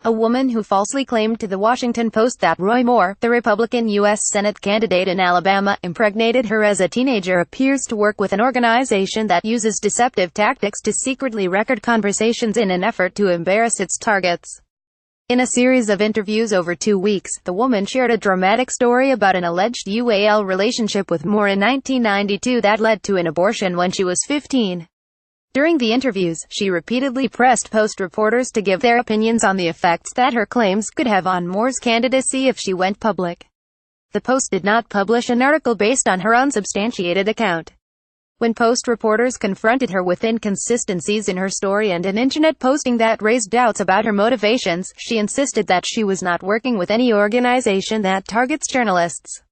A woman who falsely claimed to the Washington Post that Roy Moore, the Republican U.S. Senate candidate in Alabama, impregnated her as a teenager appears to work with an organization that uses deceptive tactics to secretly record conversations in an effort to embarrass its targets. In a series of interviews over 2 weeks, the woman shared a dramatic story about an alleged UAL relationship with Moore in 1992 that led to an abortion when she was 15. During the interviews, she repeatedly pressed Post reporters to give their opinions on the effects that her claims could have on Moore's candidacy if she went public. The Post did not publish an article based on her unsubstantiated account. When Post reporters confronted her with inconsistencies in her story and an internet posting that raised doubts about her motivations, she insisted that she was not working with any organization that targets journalists.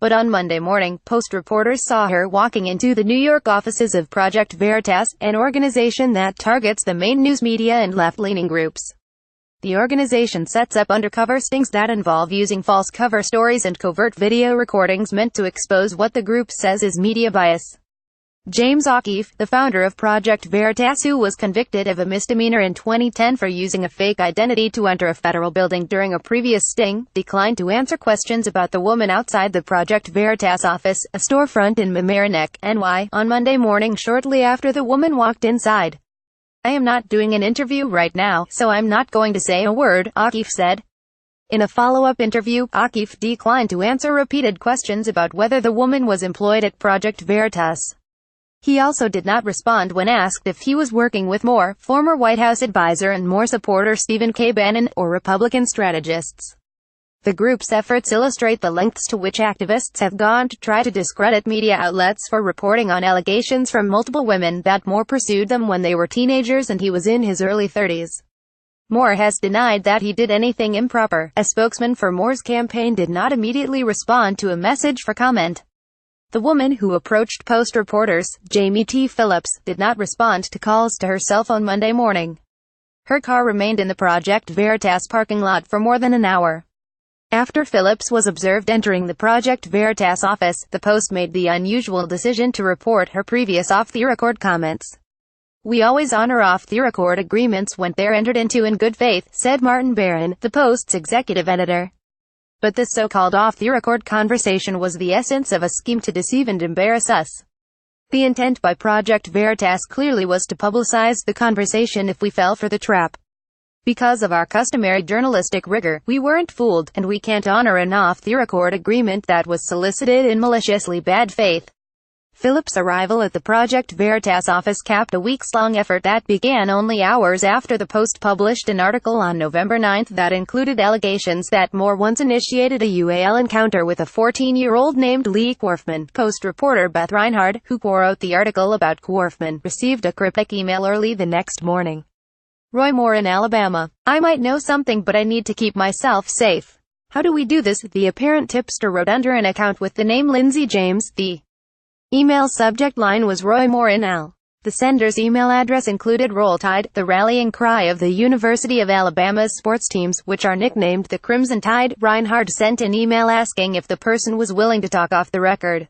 But on Monday morning, Post reporters saw her walking into the New York offices of Project Veritas, an organization that targets the main news media and left-leaning groups. The organization sets up undercover stings that involve using false cover stories and covert video recordings meant to expose what the group says is media bias. James O'Keefe, the founder of Project Veritas, who was convicted of a misdemeanor in 2010 for using a fake identity to enter a federal building during a previous sting, declined to answer questions about the woman outside the Project Veritas office, a storefront in Mamaroneck, NY, on Monday morning shortly after the woman walked inside. "I am not doing an interview right now, so I'm not going to say a word," O'Keefe said. In a follow-up interview, O'Keefe declined to answer repeated questions about whether the woman was employed at Project Veritas. He also did not respond when asked if he was working with Moore, former White House advisor and Moore supporter Stephen K. Bannon, or Republican strategists. The group's efforts illustrate the lengths to which activists have gone to try to discredit media outlets for reporting on allegations from multiple women that Moore pursued them when they were teenagers and he was in his early 30s. Moore has denied that he did anything improper. A spokesman for Moore's campaign did not immediately respond to a message for comment. The woman who approached Post reporters, Jamie T. Phillips, did not respond to calls to her cell phone Monday morning. Her car remained in the Project Veritas parking lot for more than an hour. After Phillips was observed entering the Project Veritas office, the Post made the unusual decision to report her previous off-the-record comments. "We always honor off-the-record agreements when they're entered into in good faith," said Martin Barron, the Post's executive editor. But this so-called off-the-record conversation was the essence of a scheme to deceive and embarrass us. The intent by Project Veritas clearly was to publicize the conversation if we fell for the trap. Because of our customary journalistic rigor, we weren't fooled, and we can't honor an off-the-record agreement that was solicited in maliciously bad faith. Phillips' arrival at the Project Veritas office capped a weeks-long effort that began only hours after the Post published an article on November 9 that included allegations that Moore once initiated a UAL encounter with a 14-year-old named Lee Korfman. Post reporter Beth Reinhard, who co-wrote the article about Korfman, received a cryptic email early the next morning. "Roy Moore in Alabama. I might know something, but I need to keep myself safe. How do we do this?" the apparent tipster wrote under an account with the name Lindsay James. The email subject line was "Roy Moore in Al." The sender's email address included Roll Tide, the rallying cry of the University of Alabama's sports teams, which are nicknamed the Crimson Tide. Reinhard sent an email asking if the person was willing to talk off the record.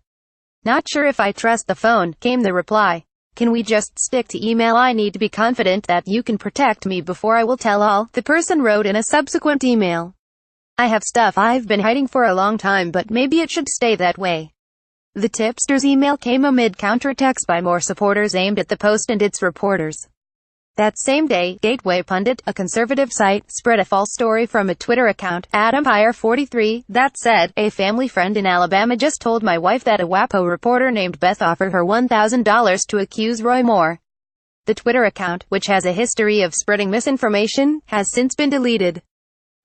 "Not sure if I trust the phone," came the reply. "Can we just stick to email? I need to be confident that you can protect me before I will tell all," the person wrote in a subsequent email. "I have stuff I've been hiding for a long time, but maybe it should stay that way." The tipster's email came amid counterattacks by Moore supporters aimed at the Post and its reporters. That same day, Gateway Pundit, a conservative site, spread a false story from a Twitter account, @Empire43, that said, "A family friend in Alabama just told my wife that a WAPO reporter named Beth offered her $1,000 to accuse Roy Moore." The Twitter account, which has a history of spreading misinformation, has since been deleted.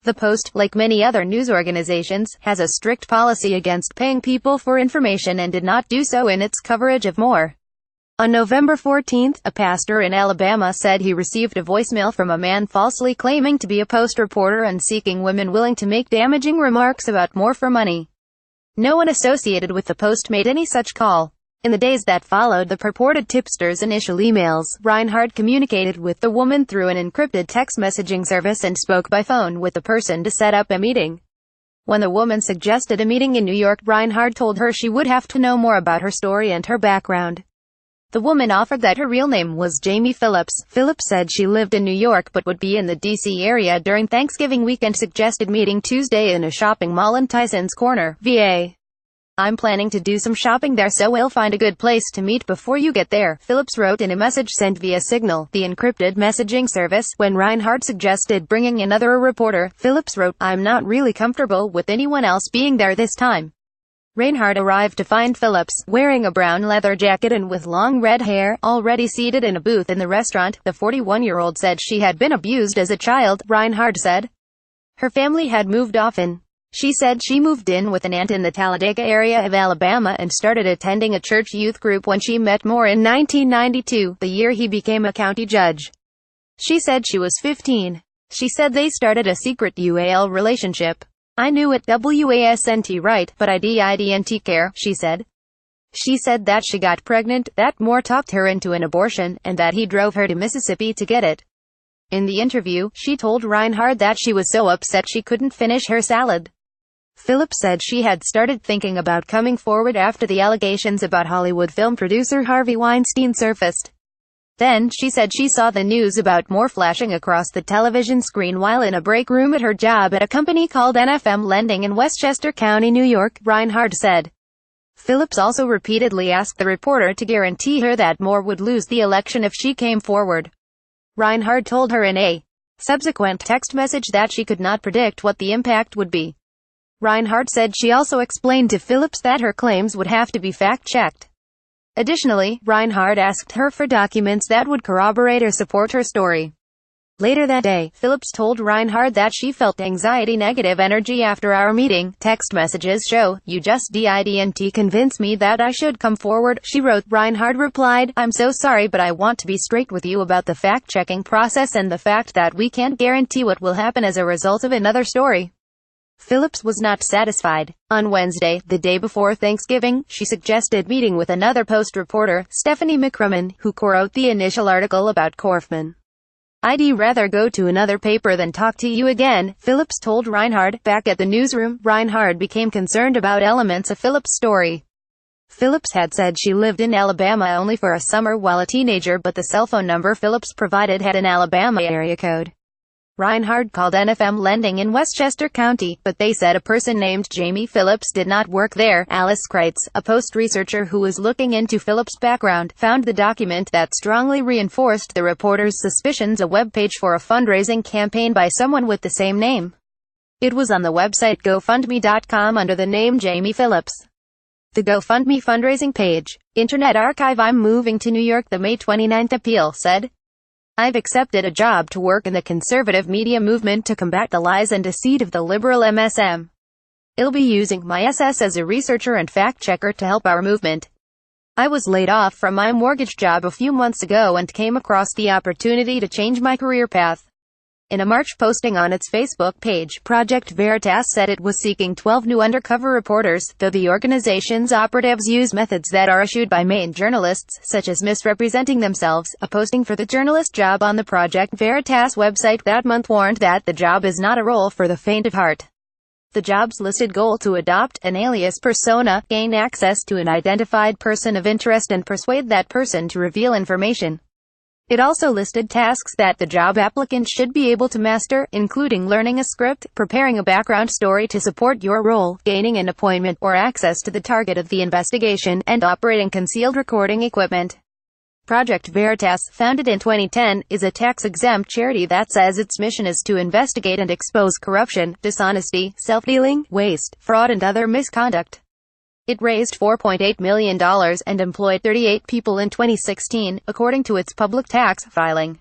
The Post, like many other news organizations, has a strict policy against paying people for information and did not do so in its coverage of Moore. On November 14, a pastor in Alabama said he received a voicemail from a man falsely claiming to be a Post reporter and seeking women willing to make damaging remarks about Moore for money. No one associated with the Post made any such call. In the days that followed the purported tipster's initial emails, Reinhard communicated with the woman through an encrypted text messaging service and spoke by phone with the person to set up a meeting. When the woman suggested a meeting in New York, Reinhard told her she would have to know more about her story and her background. The woman offered that her real name was Jamie Phillips. Phillips said she lived in New York but would be in the D.C. area during Thanksgiving weekend, suggested meeting Tuesday in a shopping mall in Tysons Corner, VA. "I'm planning to do some shopping there, so we'll find a good place to meet before you get there," Phillips wrote in a message sent via Signal, the encrypted messaging service. When Reinhard suggested bringing another reporter, Phillips wrote, "I'm not really comfortable with anyone else being there this time." Reinhard arrived to find Phillips, wearing a brown leather jacket and with long red hair, already seated in a booth in the restaurant. The 41-year-old said she had been abused as a child, Reinhard said. Her family had moved often. She said she moved in with an aunt in the Talladega area of Alabama and started attending a church youth group when she met Moore in 1992, the year he became a county judge. She said she was 15. She said they started a secret UAL relationship. "I knew it wasn't right, but I didn't care," she said. She said that she got pregnant, that Moore talked her into an abortion, and that he drove her to Mississippi to get it. In the interview, she told Reinhard that she was so upset she couldn't finish her salad. Phillips said she had started thinking about coming forward after the allegations about Hollywood film producer Harvey Weinstein surfaced. Then, she said she saw the news about Moore flashing across the television screen while in a break room at her job at a company called NFM Lending in Westchester County, New York, Reinhard said. Phillips also repeatedly asked the reporter to guarantee her that Moore would lose the election if she came forward. Reinhard told her in a subsequent text message that she could not predict what the impact would be. Reinhard said she also explained to Phillips that her claims would have to be fact-checked. Additionally, Reinhard asked her for documents that would corroborate or support her story. Later that day, Phillips told Reinhard that she felt anxiety, negative energy after our meeting. Text messages show, "You just didn't convince me that I should come forward," she wrote. Reinhard replied, "I'm so sorry, but I want to be straight with you about the fact-checking process and the fact that we can't guarantee what will happen as a result of another story." Phillips was not satisfied. On Wednesday, the day before Thanksgiving, she suggested meeting with another Post reporter, Stephanie McCrumman, who co-wrote the initial article about Korfman. "I'd rather go to another paper than talk to you again," Phillips told Reinhard. Back at the newsroom, Reinhard became concerned about elements of Phillips' story. Phillips had said she lived in Alabama only for a summer while a teenager, but the cell phone number Phillips provided had an Alabama area code. Reinhard called NFM Lending in Westchester County, but they said a person named Jamie Phillips did not work there. Alice Kreitz, a Post researcher who was looking into Phillips' background, found the document that strongly reinforced the reporter's suspicions, a webpage for a fundraising campaign by someone with the same name. It was on the website GoFundMe.com under the name Jamie Phillips. The GoFundMe fundraising page. Internet Archive. "I'm moving to New York," the May 29 appeal said. "I've accepted a job to work in the conservative media movement to combat the lies and deceit of the liberal MSM. I'll be using my SS as a researcher and fact-checker to help our movement. I was laid off from my mortgage job a few months ago and came across the opportunity to change my career path." In a March posting on its Facebook page, Project Veritas said it was seeking 12 new undercover reporters, though the organization's operatives use methods that are eschewed by main journalists, such as misrepresenting themselves. A posting for the journalist job on the Project Veritas website that month warned that the job is not a role for the faint of heart. The job's listed goal to adopt an alias persona, gain access to an identified person of interest and persuade that person to reveal information. It also listed tasks that the job applicant should be able to master, including learning a script, preparing a background story to support your role, gaining an appointment or access to the target of the investigation, and operating concealed recording equipment. Project Veritas, founded in 2010, is a tax-exempt charity that says its mission is to investigate and expose corruption, dishonesty, self-dealing, waste, fraud and other misconduct. It raised $4.8 million and employed 38 people in 2016, according to its public tax filing.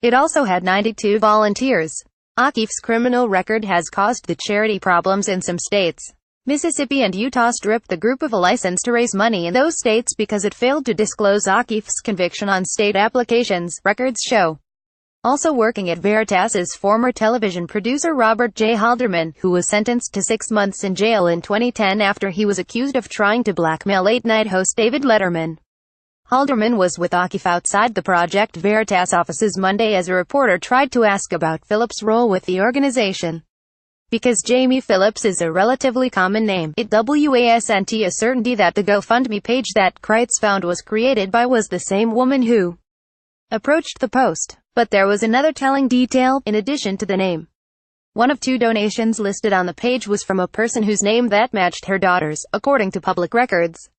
It also had 92 volunteers. O'Keefe's criminal record has caused the charity problems in some states. Mississippi and Utah stripped the group of a license to raise money in those states because it failed to disclose O'Keefe's conviction on state applications, records show. Also working at Veritas is former television producer Robert J. Halderman, who was sentenced to 6 months in jail in 2010 after he was accused of trying to blackmail late-night host David Letterman. Halderman was with O'Keefe outside the Project Veritas offices Monday as a reporter tried to ask about Phillips' role with the organization. Because Jamie Phillips is a relatively common name, it wasn't a certainty that the GoFundMe page that Kreitz found was created by was the same woman who approached the post. But there was another telling detail, in addition to the name. One of 2 donations listed on the page was from a person whose name that matched her daughter's, according to public records.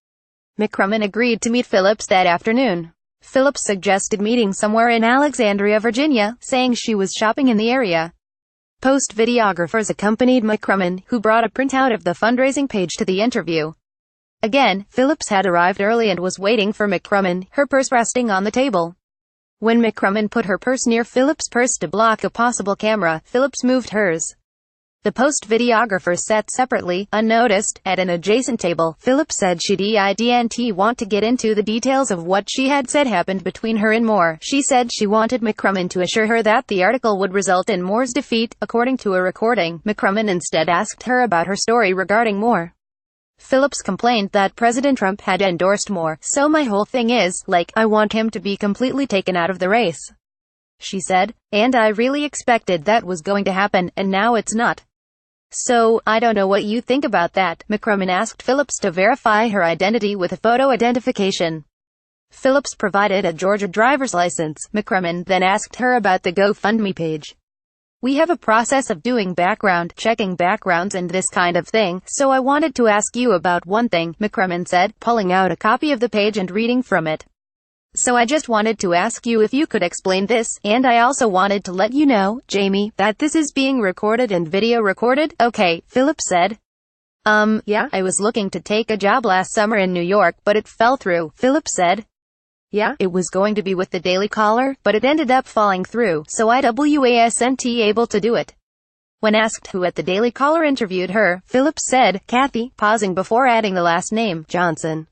McCrummon agreed to meet Phillips that afternoon. Phillips suggested meeting somewhere in Alexandria, Virginia, saying she was shopping in the area. Post videographers accompanied McCrummon, who brought a printout of the fundraising page to the interview. Again, Phillips had arrived early and was waiting for McCrummon, her purse resting on the table. When McCrummon put her purse near Phillips' purse to block a possible camera, Phillips moved hers. The post videographers sat separately, unnoticed, at an adjacent table. Phillips said she didn't want to get into the details of what she had said happened between her and Moore. She said she wanted McCrummon to assure her that the article would result in Moore's defeat, according to a recording. McCrummon instead asked her about her story regarding Moore. Phillips complained that President Trump had endorsed Moore, so my whole thing is, like, I want him to be completely taken out of the race. She said, and I really expected that was going to happen, and now it's not. So, I don't know what you think about that. McCrummon asked Phillips to verify her identity with a photo identification. Phillips provided a Georgia driver's license. McCrummon then asked her about the GoFundMe page. We have a process of doing checking backgrounds and this kind of thing, so I wanted to ask you about one thing, McCrummon said, pulling out a copy of the page and reading from it. So I just wanted to ask you if you could explain this, and I also wanted to let you know, Jamie, that this is being recorded and video recorded. Okay, Phillips said. Yeah, I was looking to take a job last summer in New York, but it fell through, Phillips said. Yeah, it was going to be with the Daily Caller, but it ended up falling through, so I wasn't able to do it. When asked who at the Daily Caller interviewed her, Phillips said, Kathy, pausing before adding the last name, Johnson.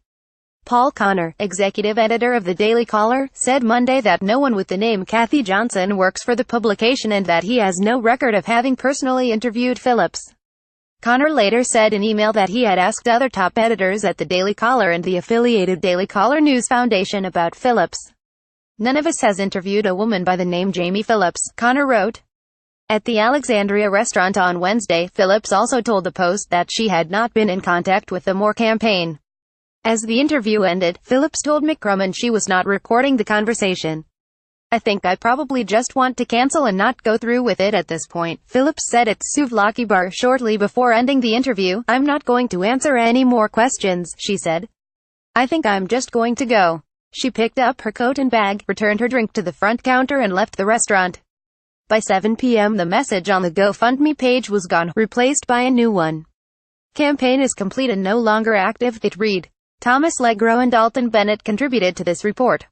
Paul Connor, executive editor of the Daily Caller, said Monday that no one with the name Kathy Johnson works for the publication and that he has no record of having personally interviewed Phillips. Connor later said in email that he had asked other top editors at the Daily Caller and the affiliated Daily Caller News Foundation about Phillips. None of us has interviewed a woman by the name Jamie Phillips, Connor wrote. At the Alexandria restaurant on Wednesday, Phillips also told the Post that she had not been in contact with the Moore campaign. As the interview ended, Phillips told McCrummon she was not recording the conversation. I think I probably just want to cancel and not go through with it at this point, Phillips said at Souvlaki Bar shortly before ending the interview. I'm not going to answer any more questions, she said. I think I'm just going to go. She picked up her coat and bag, returned her drink to the front counter and left the restaurant. By 7 p.m. the message on the GoFundMe page was gone, replaced by a new one. Campaign is complete and no longer active, it read. Thomas Legro and Dalton Bennett contributed to this report.